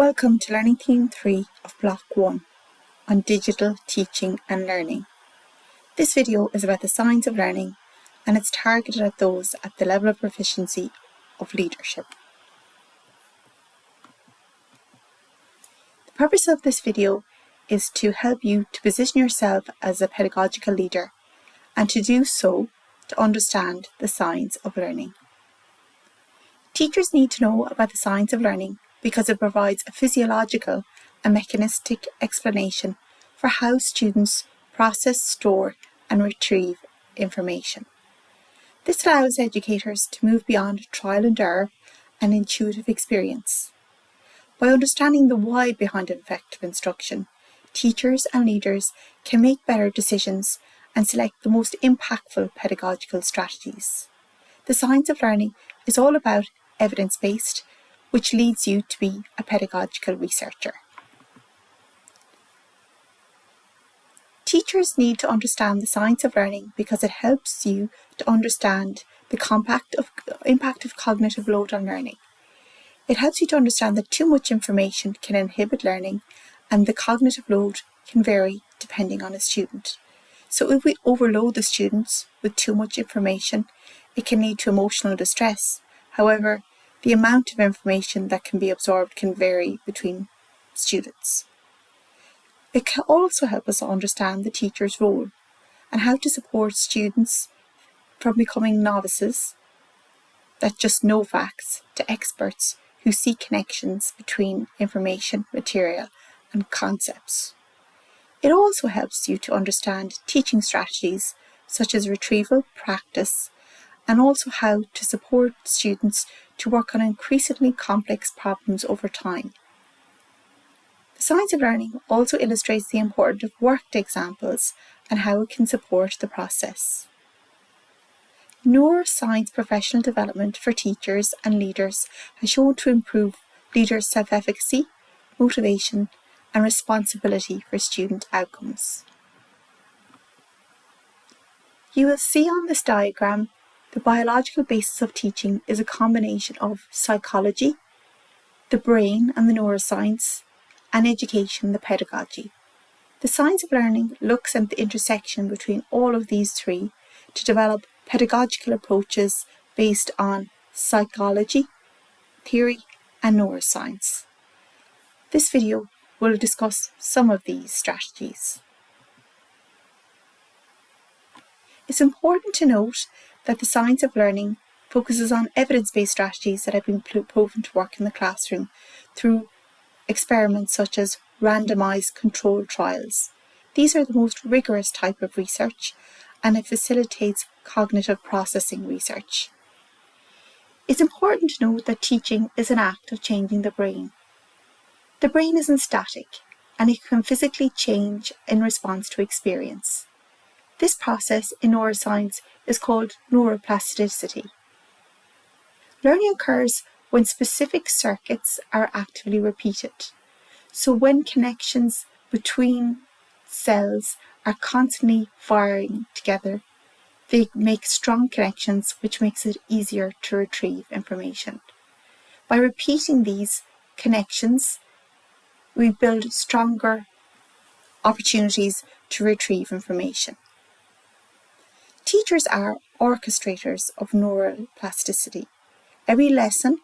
Welcome to Learning Theme 3 of Block 1 on Digital Teaching and Learning. This video is about the science of learning and it's targeted at those at the level of proficiency of leadership. The purpose of this video is to help you to position yourself as a pedagogical leader and to do so to understand the science of learning. Teachers need to know about the science of learning because it provides a physiological and mechanistic explanation for how students process, store and retrieve information. This allows educators to move beyond trial and error and intuitive experience. By understanding the why behind effective instruction, teachers and leaders can make better decisions and select the most impactful pedagogical strategies. The science of learning is all about evidence-based, which leads you to be a pedagogical researcher. Teachers need to understand the science of learning because it helps you to understand the impact of cognitive load on learning. It helps you to understand that too much information can inhibit learning and the cognitive load can vary depending on a student. So if we overload the students with too much information, it can lead to emotional distress. However, the amount of information that can be absorbed can vary between students. It can also help us understand the teacher's role and how to support students from becoming novices that just know facts to experts who see connections between information, material and concepts. It also helps you to understand teaching strategies such as retrieval, practice, and also how to support students to work on increasingly complex problems over time. The science of learning also illustrates the importance of worked examples and how it can support the process. Neuroscience professional development for teachers and leaders has shown to improve leaders' self-efficacy, motivation, and responsibility for student outcomes. You will see on this diagram the biological basis of teaching is a combination of psychology, the brain and the neuroscience, and education, the pedagogy. The science of learning looks at the intersection between all of these three to develop pedagogical approaches based on psychology, theory, and neuroscience. This video will discuss some of these strategies. It's important to note that the science of learning focuses on evidence-based strategies that have been proven to work in the classroom through experiments such as randomized controlled trials. These are the most rigorous type of research and it facilitates cognitive processing research. It's important to note that teaching is an act of changing the brain. The brain isn't static and it can physically change in response to experience. This process in neuroscience is called neuroplasticity. Learning occurs when specific circuits are actively repeated. So when connections between cells are constantly firing together, they make strong connections, which makes it easier to retrieve information. By repeating these connections, we build stronger opportunities to retrieve information. Teachers are orchestrators of neuroplasticity. Every lesson,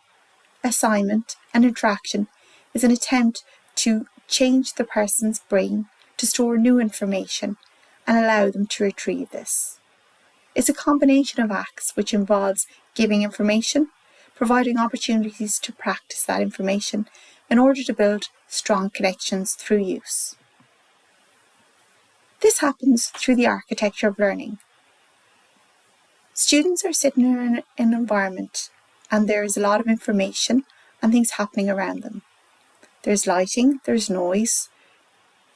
assignment, and interaction is an attempt to change the person's brain to store new information and allow them to retrieve this. It's a combination of acts which involves giving information, providing opportunities to practice that information in order to build strong connections through use. This happens through the architecture of learning. Students are sitting in an environment and there is a lot of information and things happening around them. There's lighting, there's noise,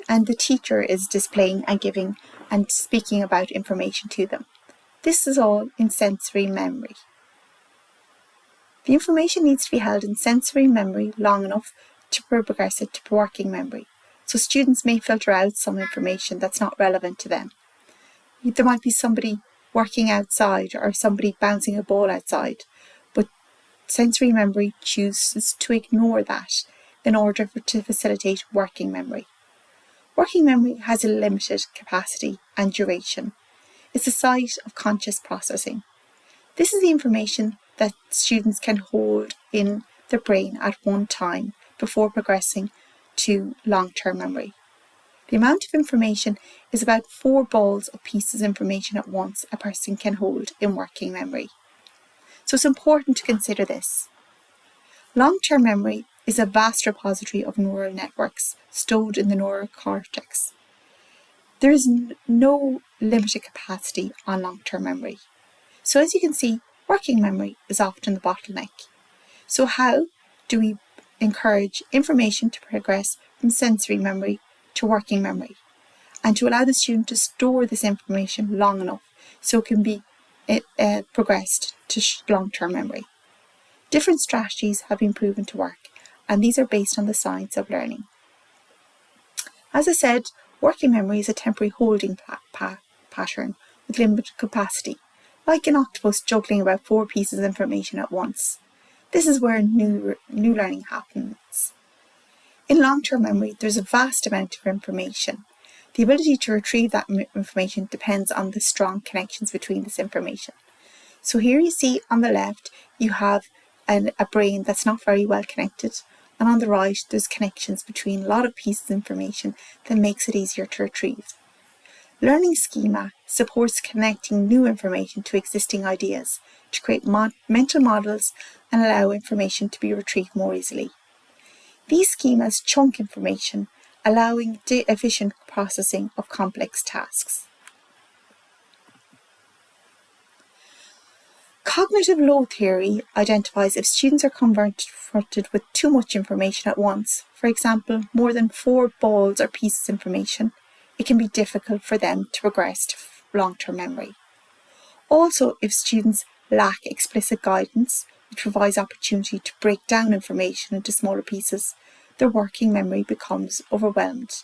and the teacher is displaying and giving and speaking about information to them. This is all in sensory memory. The information needs to be held in sensory memory long enough to progress it to working memory. So students may filter out some information that's not relevant to them. There might be somebody working outside or somebody bouncing a ball outside, but sensory memory chooses to ignore that in order to facilitate working memory. Working memory has a limited capacity and duration. It's a site of conscious processing. This is the information that students can hold in their brain at one time before progressing to long-term memory. The amount of information is about 4 balls of pieces of information at once a person can hold in working memory. So it's important to consider this. Long-term memory is a vast repository of neural networks stored in the neural cortex. There is no limited capacity on long-term memory. So as you can see, working memory is often the bottleneck. So how do we encourage information to progress from sensory memory to working memory, and to allow the student to store this information long enough so it can be progressed to long-term memory? Different strategies have been proven to work, and these are based on the science of learning. As I said, working memory is a temporary holding pattern with limited capacity, like an octopus juggling about 4 pieces of information at once. This is where new learning happens. In long-term memory, there's a vast amount of information. The ability to retrieve that information depends on the strong connections between this information. So here you see on the left, you have a brain that's not very well connected, and on the right, there's connections between a lot of pieces of information that makes it easier to retrieve. Learning schema supports connecting new information to existing ideas to create mental models and allow information to be retrieved more easily. These schemas chunk information, allowing efficient processing of complex tasks. Cognitive load theory identifies if students are confronted with too much information at once, for example, more than 4 balls or pieces of information, it can be difficult for them to progress to long-term memory. Also, if students lack explicit guidance, which provides opportunity to break down information into smaller pieces, their working memory becomes overwhelmed,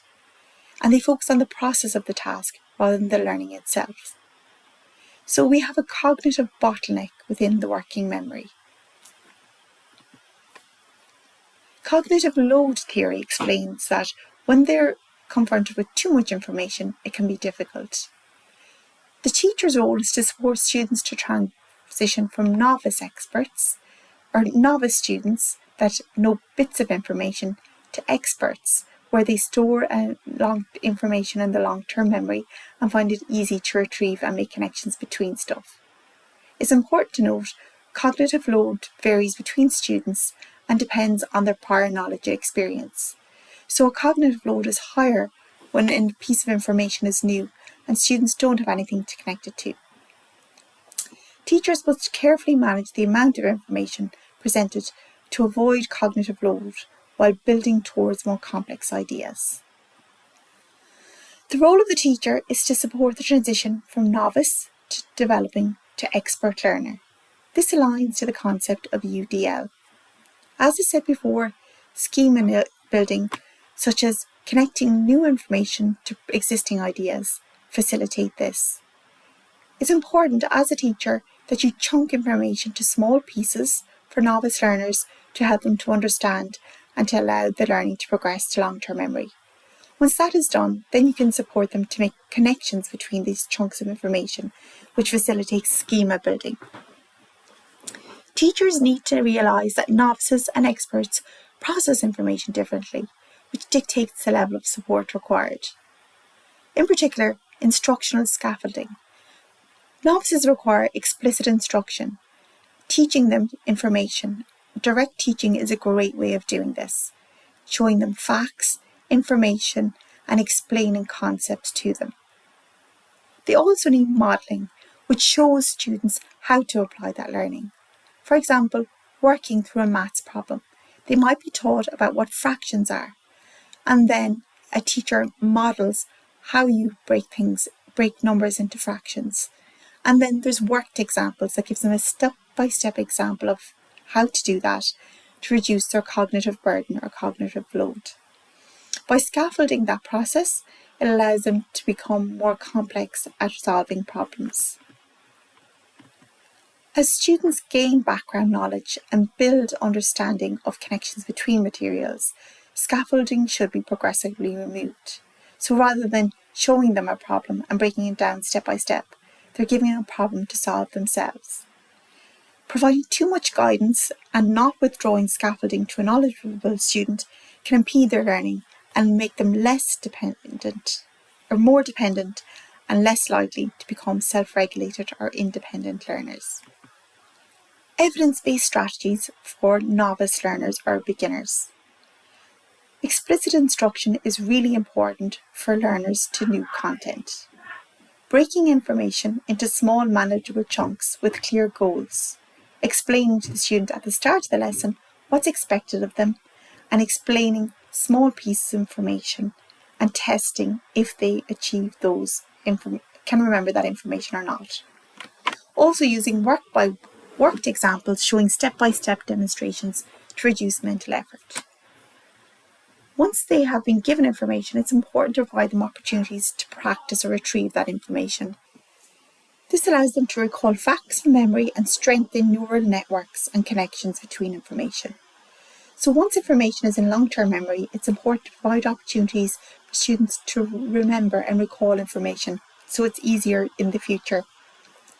and they focus on the process of the task rather than the learning itself. So we have a cognitive bottleneck within the working memory. Cognitive load theory explains that when they're confronted with too much information, it can be difficult. The teacher's role is to support students to transition from novice experts or novice students that know bits of information to experts, where they store long information in the long-term memory and find it easy to retrieve and make connections between stuff. It's important to note cognitive load varies between students and depends on their prior knowledge and experience. So a cognitive load is higher when a piece of information is new and students don't have anything to connect it to. Teachers must carefully manage the amount of information presented to avoid cognitive load while building towards more complex ideas. The role of the teacher is to support the transition from novice to developing to expert learner. This aligns to the concept of UDL. As I said before, schema building, such as connecting new information to existing ideas, facilitate this. It's important as a teacher that you chunk information to small pieces for novice learners to help them to understand and to allow the learning to progress to long-term memory. Once that is done, then you can support them to make connections between these chunks of information, which facilitates schema building. Teachers need to realise that novices and experts process information differently, which dictates the level of support required. In particular, instructional scaffolding. Novices require explicit instruction, teaching them information. Direct teaching is a great way of doing this, showing them facts, information, and explaining concepts to them. They also need modelling, which shows students how to apply that learning. For example, working through a maths problem, they might be taught about what fractions are, and then a teacher models how you break numbers into fractions. And then there's worked examples that gives them a step-by-step example of how to do that to reduce their cognitive burden or cognitive load. By scaffolding that process, it allows them to become more complex at solving problems. As students gain background knowledge and build understanding of connections between materials, scaffolding should be progressively removed. So rather than showing them a problem and breaking it down step by step, they're given a problem to solve themselves. Providing too much guidance and not withdrawing scaffolding to a knowledgeable student can impede their learning and make them more dependent and less likely to become self-regulated or independent learners. Evidence-based strategies for novice learners or beginners. Explicit instruction is really important for learners to new content. Breaking information into small manageable chunks with clear goals. Explaining to the student at the start of the lesson what's expected of them and explaining small pieces of information and testing if they achieve those can remember that information or not. Also using worked examples showing step-by-step demonstrations to reduce mental effort. Once they have been given information, it's important to provide them opportunities to practice or retrieve that information. This allows them to recall facts from memory and strengthen neural networks and connections between information. So once information is in long-term memory, it's important to provide opportunities for students to remember and recall information so it's easier in the future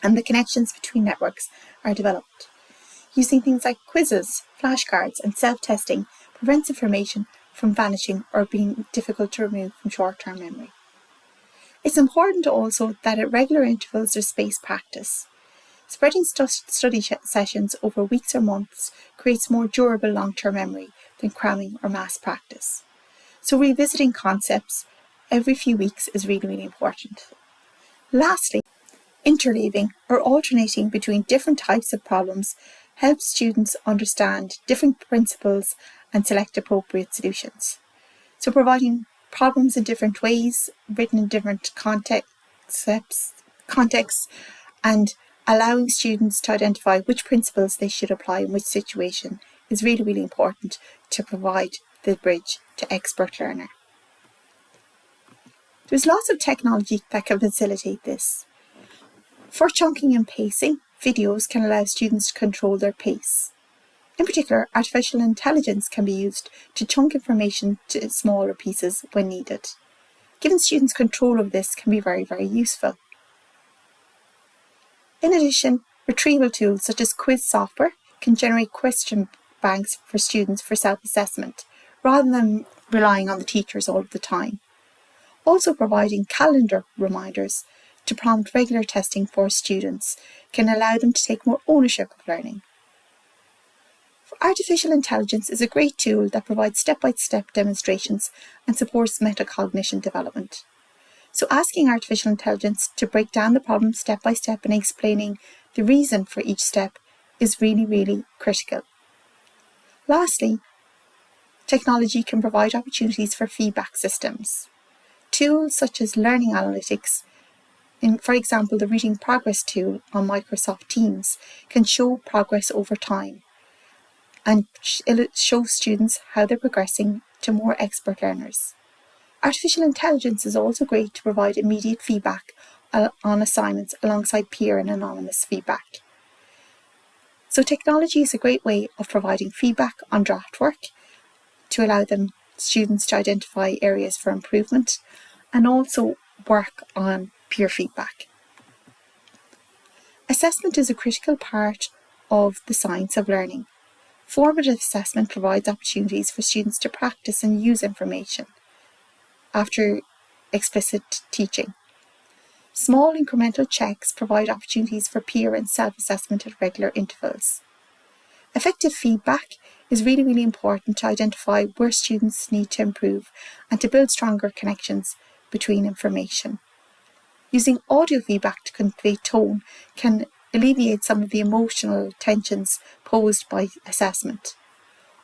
and the connections between networks are developed. Using things like quizzes, flashcards and self-testing prevents information from vanishing or being difficult to remove from short-term memory. It's important also that at regular intervals there's spaced practice. Spreading study sessions over weeks or months creates more durable long-term memory than cramming or mass practice. So revisiting concepts every few weeks is really, really important. Lastly, interleaving or alternating between different types of problems helps students understand different principles and select appropriate solutions. So providing problems in different ways, written in different contexts, and allowing students to identify which principles they should apply in which situation is really, really important to provide the bridge to expert learner. There's lots of technology that can facilitate this. For chunking and pacing, videos can allow students to control their pace. In particular, artificial intelligence can be used to chunk information to smaller pieces when needed. Giving students control of this can be very, very useful. In addition, retrieval tools such as quiz software can generate question banks for students for self-assessment, rather than relying on the teachers all of the time. Also providing calendar reminders to prompt regular testing for students can allow them to take more ownership of learning. Artificial intelligence is a great tool that provides step-by-step demonstrations and supports metacognition development. So asking artificial intelligence to break down the problem step by step and explaining the reason for each step is really, really critical. Lastly, technology can provide opportunities for feedback systems. Tools such as learning analytics, for example, the Reading Progress tool on Microsoft Teams, can show progress over time and show students how they're progressing to more expert learners. Artificial intelligence is also great to provide immediate feedback on assignments alongside peer and anonymous feedback. So technology is a great way of providing feedback on draft work to allow students to identify areas for improvement and also work on peer feedback. Assessment is a critical part of the science of learning. Formative assessment provides opportunities for students to practice and use information after explicit teaching. Small incremental checks provide opportunities for peer and self-assessment at regular intervals. Effective feedback is really, really important to identify where students need to improve and to build stronger connections between information. Using audio feedback to convey tone can alleviate some of the emotional tensions posed by assessment.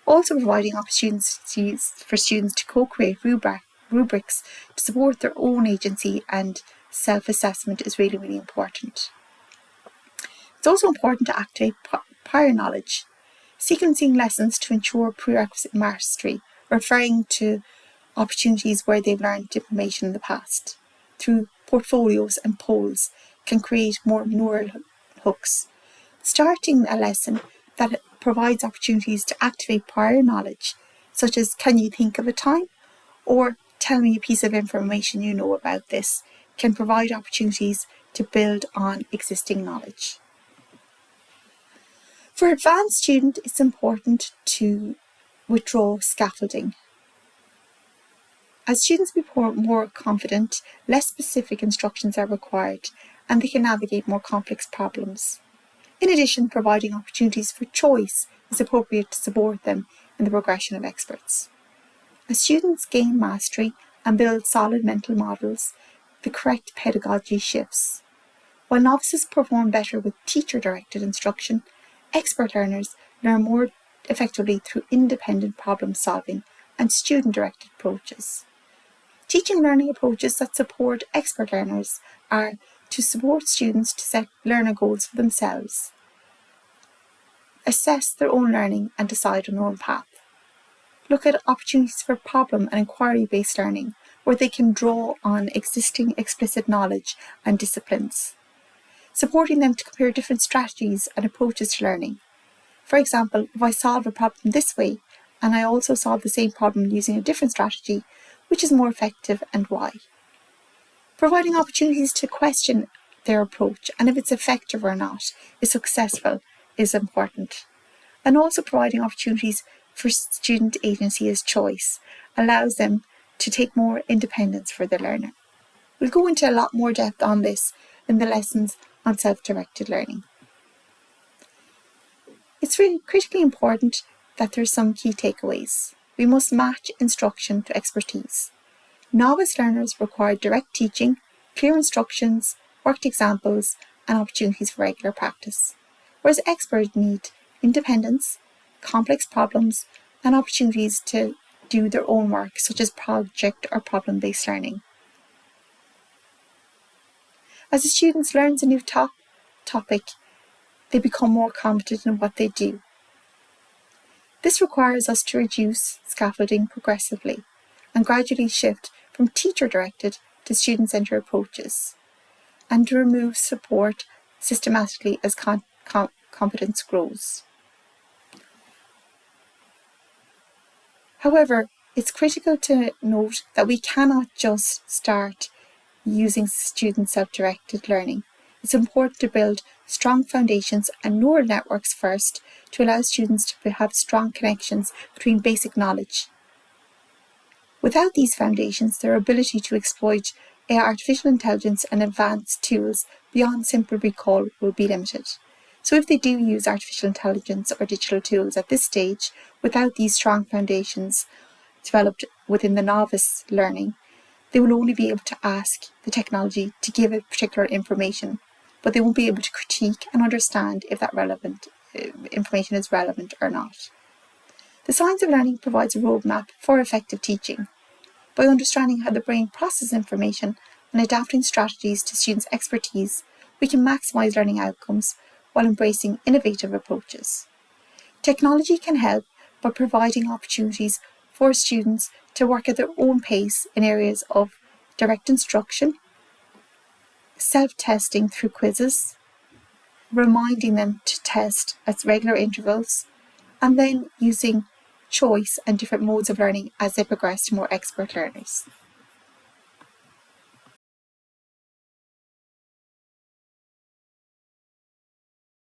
Also providing opportunities for students to co-create rubrics to support their own agency and self-assessment is really, really important. It's also important to activate prior knowledge. Sequencing lessons to ensure prerequisite mastery, referring to opportunities where they've learned information in the past. Through portfolios and polls can create more neural hooks. Starting a lesson that provides opportunities to activate prior knowledge, such as "Can you think of a time?" or "Tell me a piece of information you know about this," can provide opportunities to build on existing knowledge. For advanced students, it's important to withdraw scaffolding. As students become more confident, less specific instructions are required, and they can navigate more complex problems. In addition, providing opportunities for choice is appropriate to support them in the progression of experts. As students gain mastery and build solid mental models, the correct pedagogy shifts. While novices perform better with teacher-directed instruction, expert learners learn more effectively through independent problem solving and student-directed approaches. Teaching learning approaches that support expert learners are to support students to set learner goals for themselves, assess their own learning and decide on their own path. Look at opportunities for problem and inquiry-based learning, where they can draw on existing explicit knowledge and disciplines, supporting them to compare different strategies and approaches to learning. For example, if I solve a problem this way, and I also solve the same problem using a different strategy, which is more effective and why? Providing opportunities to question their approach and if it's effective or not, is successful, is important. And also providing opportunities for student agency as choice allows them to take more independence for their learner. We'll go into a lot more depth on this in the lessons on self-directed learning. It's really critically important that there's some key takeaways. We must match instruction to expertise. Novice learners require direct teaching, clear instructions, worked examples, and opportunities for regular practice, whereas experts need independence, complex problems, and opportunities to do their own work, such as project or problem-based learning. As a student learns a new topic, they become more competent in what they do. This requires us to reduce scaffolding progressively and gradually shift from teacher-directed to student-centred approaches, and to remove support systematically as competence grows. However, it's critical to note that we cannot just start using student self-directed learning. It's important to build strong foundations and neural networks first to allow students to have strong connections between basic knowledge. Without these foundations, their ability to exploit artificial intelligence and advanced tools beyond simple recall will be limited. So if they do use artificial intelligence or digital tools at this stage, without these strong foundations developed within the novice learning, they will only be able to ask the technology to give it particular information, but they won't be able to critique and understand if that information is relevant or not. The science of learning provides a roadmap for effective teaching. By understanding how the brain processes information and adapting strategies to students' expertise, we can maximise learning outcomes while embracing innovative approaches. Technology can help by providing opportunities for students to work at their own pace in areas of direct instruction, self-testing through quizzes, reminding them to test at regular intervals, and then using choice and different modes of learning as they progress to more expert learners.